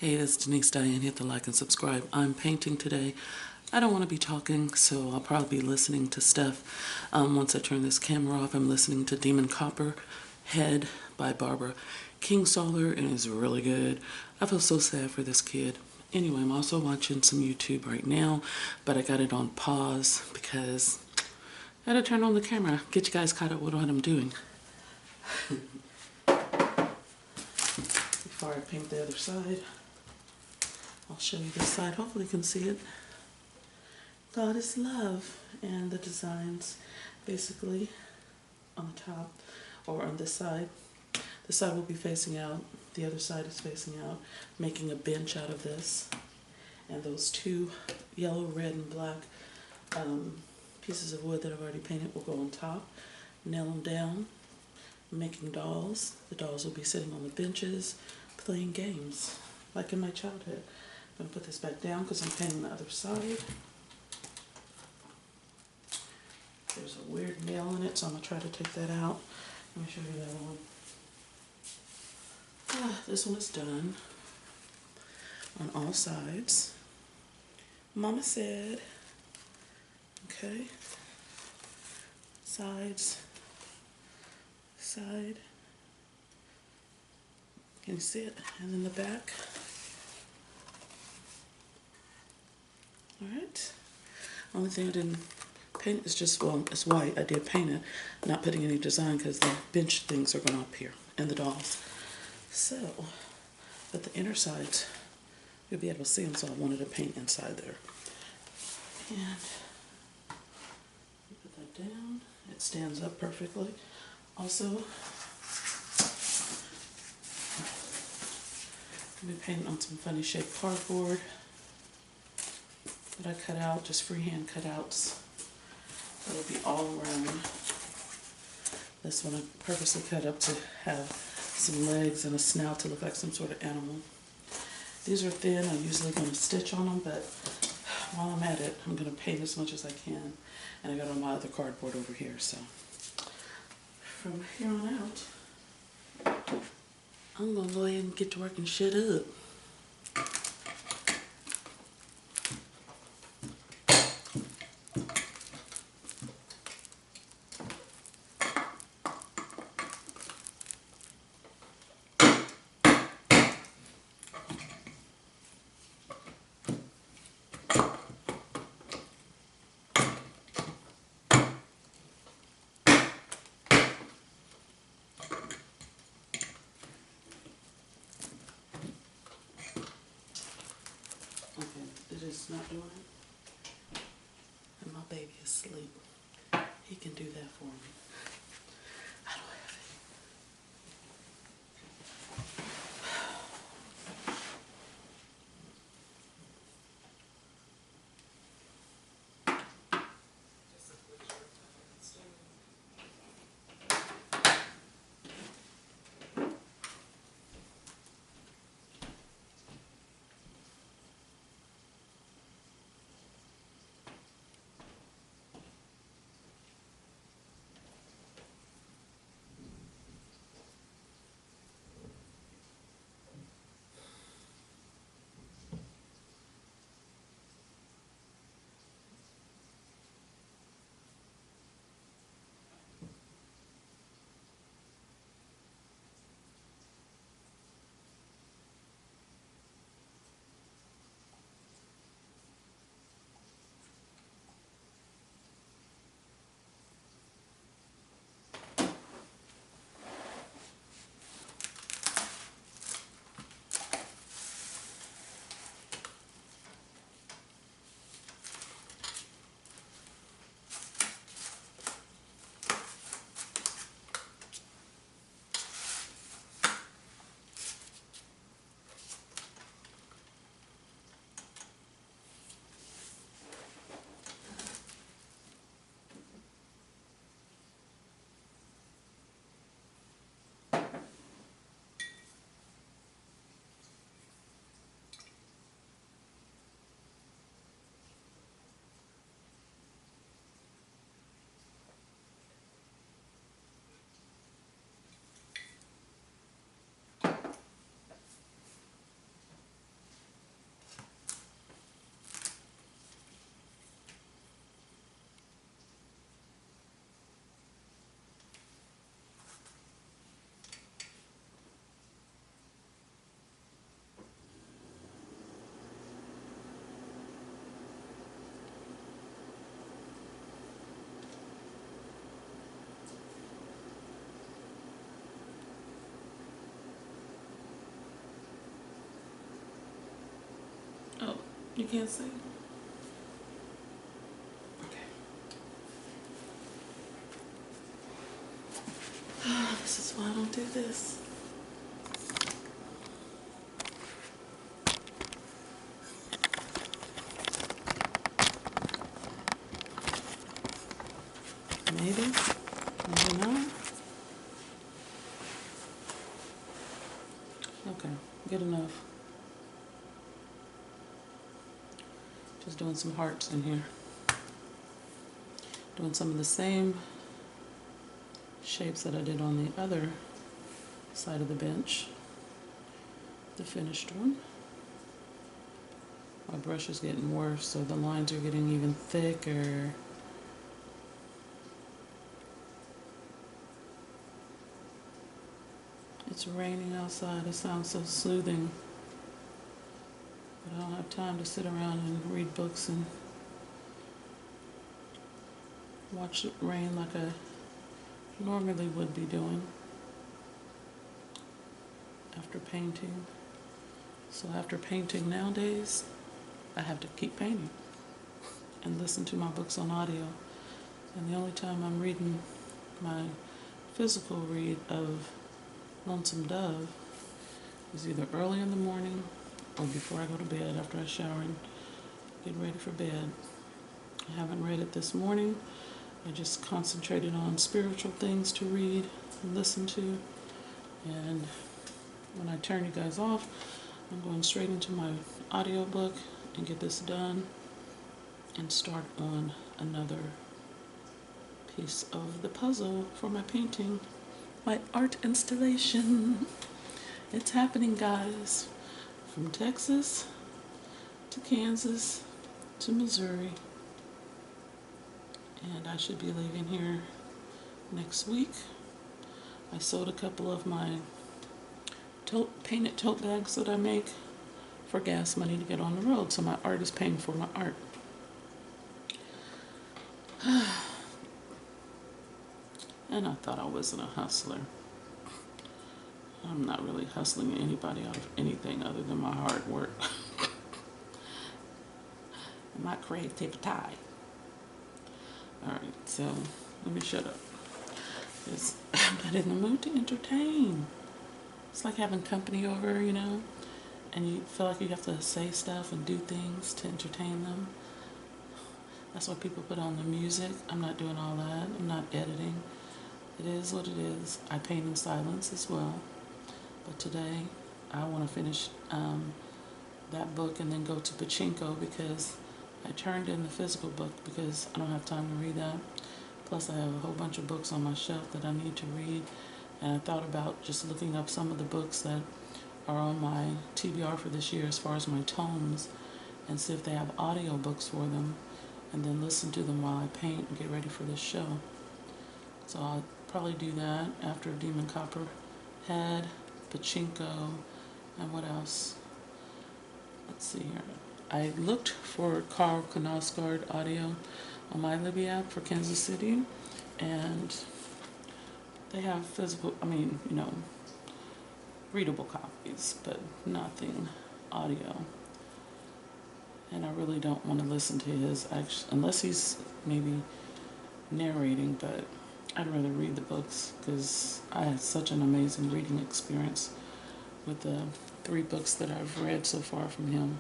Hey, it's Denise Diane. Hit the like and subscribe. I'm painting today. I don't want to be talking, so I'll probably be listening to stuff. Once I turn this camera off, I'm listening to Demon Copper Head by Barbara Kingsolver, and it's really good. I feel so sad for this kid. Anyway, I'm also watching some YouTube right now, but I got it on pause because I had to turn on the camera. Get you guys caught up with what I'm doing. Before I paint the other side, I'll show you this side. Hopefully you can see it. God is love, and the designs basically on the top or on this side. This side will be facing out, the other side is facing out, making a bench out of this. And those two yellow, red, and black pieces of wood that I've already painted will go on top. Nail them down, making dolls. The dolls will be sitting on the benches, playing games, like in my childhood. I'm going to put this back down because I'm painting the other side. There's a weird nail in it, so I'm going to try to take that out. Let me show you the other one. This one is done on all sides. Mama said, okay, sides, side, can you see it? And then the back. Alright, only thing I didn't paint is just, well, it's white. I did paint it, not putting any design because the bench things are going up here and the dolls. So, but the inner sides, you'll be able to see them, so I wanted to paint inside there. And put that down. It stands up perfectly. Also, I'll be painting on some funny shaped cardboard that I cut out, just freehand cutouts. That'll be all around. This one I purposely cut up to have some legs and a snout to look like some sort of animal. These are thin. I'm usually going to stitch on them, but while I'm at it, I'm going to paint as much as I can. And I got all my other cardboard over here, so from here on out, I'm going to go ahead and get to work and shut up. It is not doing it. And my baby is asleep. He can do that for me. I don't have it. Oh, you can't see? Okay. This is why I don't do this. Maybe. Maybe not. Okay, good enough. Just doing some hearts in here. Doing some of the same shapes that I did on the other side of the bench. The finished one. My brush is getting worse, so the lines are getting even thicker. It's raining outside. It sounds so soothing. But I don't have time to sit around and read books and watch it rain like I normally would be doing after painting. So after painting nowadays, I have to keep painting and listen to my books on audio. And the only time I'm reading my physical read of Lonesome Dove is either early in the morning or before I go to bed after I shower and get ready for bed. I haven't read it this morning. I just concentrated on spiritual things to read and listen to. And when I turn you guys off, I'm going straight into my audiobook and get this done and start on another piece of the puzzle for my painting, my art installation. It's happening, guys. From Texas to Kansas to Missouri. And I should be leaving here next week. I sold a couple of my painted tote bags that I make for gas money to get on the road, so my art is paying for my art. And I thought I wasn't a hustler. I'm not really hustling anybody out of anything other than my hard work and my creativity. Alright, so let me shut up. Because I'm not in the mood to entertain. It's like having company over, you know, and you feel like you have to say stuff and do things to entertain them. That's why people put on the music. I'm not doing all that. I'm not editing. It is what it is. I paint in silence as well. But today, I want to finish that book and then go to Pachinko because I turned in the physical book because I don't have time to read that. Plus, I have a whole bunch of books on my shelf that I need to read. And I thought about just looking up some of the books that are on my TBR for this year as far as my tomes and see if they have audio books for them and then listen to them while I paint and get ready for this show. So I'll probably do that after Demon Copperhead, Pachinko, and what else? Let's see here. I looked for Carl Knausgaard audio on my Libby app for Kansas City, and they have physical, readable copies, but nothing audio. And I really don't want to listen to his, unless he's maybe narrating, but I'd rather read the books because I had such an amazing reading experience with the 3 books that I've read so far from him.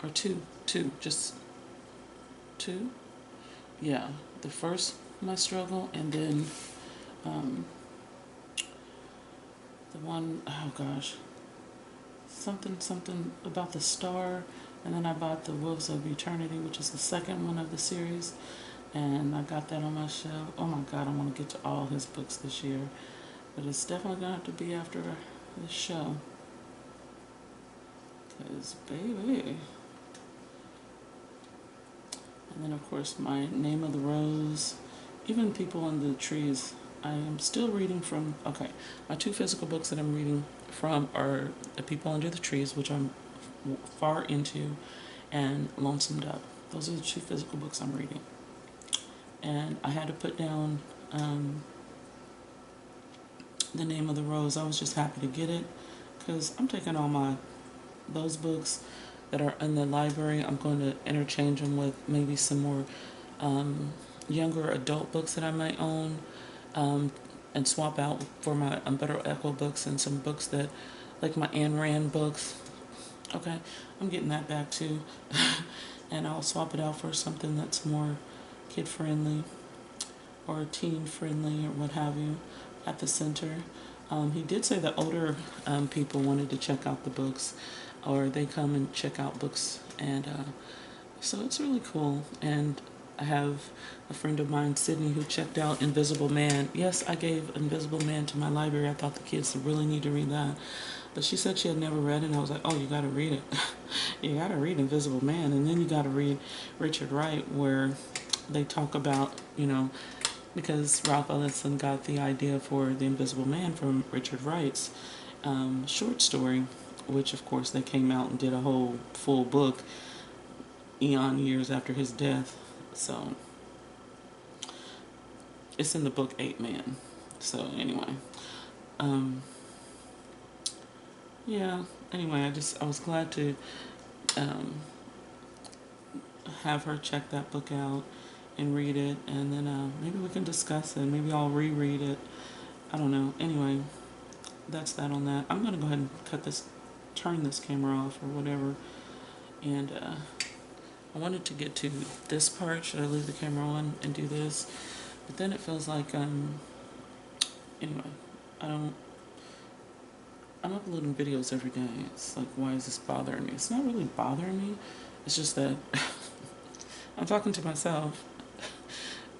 Or just two. Yeah, the first, My Struggle, and then the one, oh gosh, something about the star, and then I bought the Wolves of Eternity, which is the second one of the series, and I got that on my shelf. Oh my God, I want to get to all his books this year, but it's definitely going to have to be after this show, because baby. And then of course my Name of the Rose, even People in the Trees. I am still reading from, my 2 physical books that I'm reading from are The People Under the Trees, which I'm far into, and Lonesome Dove. Those are the 2 physical books I'm reading. And I had to put down The Name of the Rose. I was just happy to get it because I'm taking all those books that are in the library, I'm going to interchange them with maybe some more younger adult books that I might own, and swap out for my Umberto Eco books and some books that, like my Ayn Rand books. Okay, I'm getting that back too. And I'll swap it out for something that's more kid friendly or teen friendly or what have you at the center. He did say that older people wanted to check out the books, or they come and check out books, and so it's really cool. And I have a friend of mine, Sydney, who checked out Invisible Man. Yes, I gave Invisible Man to my library. I thought the kids really need to read that. But she said she had never read it, and I was like, oh, you got to read it. You got to read Invisible Man, and then you got to read Richard Wright, where they talk about, because Ralph Ellison got the idea for The Invisible Man from Richard Wright's short story, which, of course, they came out and did a whole full book eon years after his death. So it's in the book 8 Man. So anyway, yeah. Anyway, I was glad to have her check that book out and read it, and then maybe we can discuss it. Maybe I'll reread it. I don't know. Anyway, that's that on that. I'm gonna go ahead and turn this camera off or whatever, and I wanted to get to this part. Should I leave the camera on and do this? But then it feels like anyway, I'm uploading videos every day. It's like, why is this bothering me? It's not really bothering me. It's just that I'm talking to myself,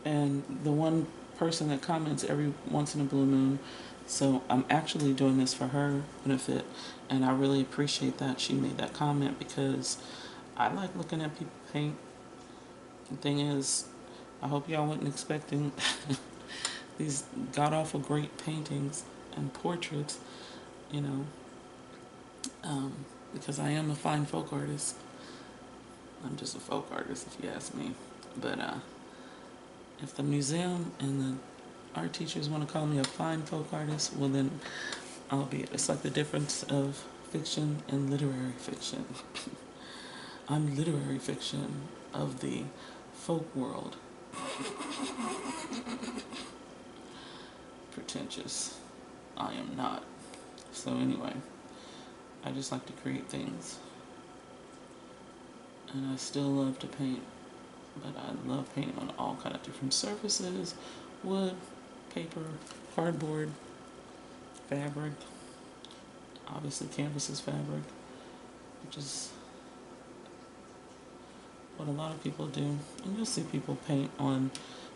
and the one person that comments every once in a blue moon. So I'm actually doing this for her benefit, and I really appreciate that she made that comment, because I like looking at people paint. The thing is, I hope y'all wasn't expecting these god-awful great paintings and portraits, because I am a fine folk artist. I'm just a folk artist, if you ask me. But if the museum and the art teachers want to call me a fine folk artist, well then I'll be it. It's like the difference of fiction and literary fiction. I'm literary fiction of the folk world. Pretentious. I am not. So anyway, I just like to create things. And I still love to paint, but I love painting on all kind of different surfaces: wood, paper, cardboard, fabric. Obviously canvas is fabric, which is what a lot of people do. And you'll see people paint on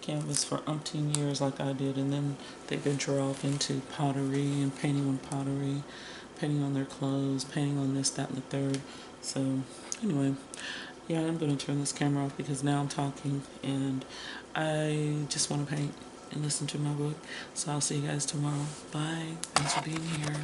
canvas for umpteen years like I did, and then they venture off into pottery and painting on pottery, painting on their clothes, painting on this, that, and the third. So anyway, yeah, I'm going to turn this camera off because now I'm talking and I just want to paint and listen to my book. So I'll see you guys tomorrow. Bye. Thanks for being here.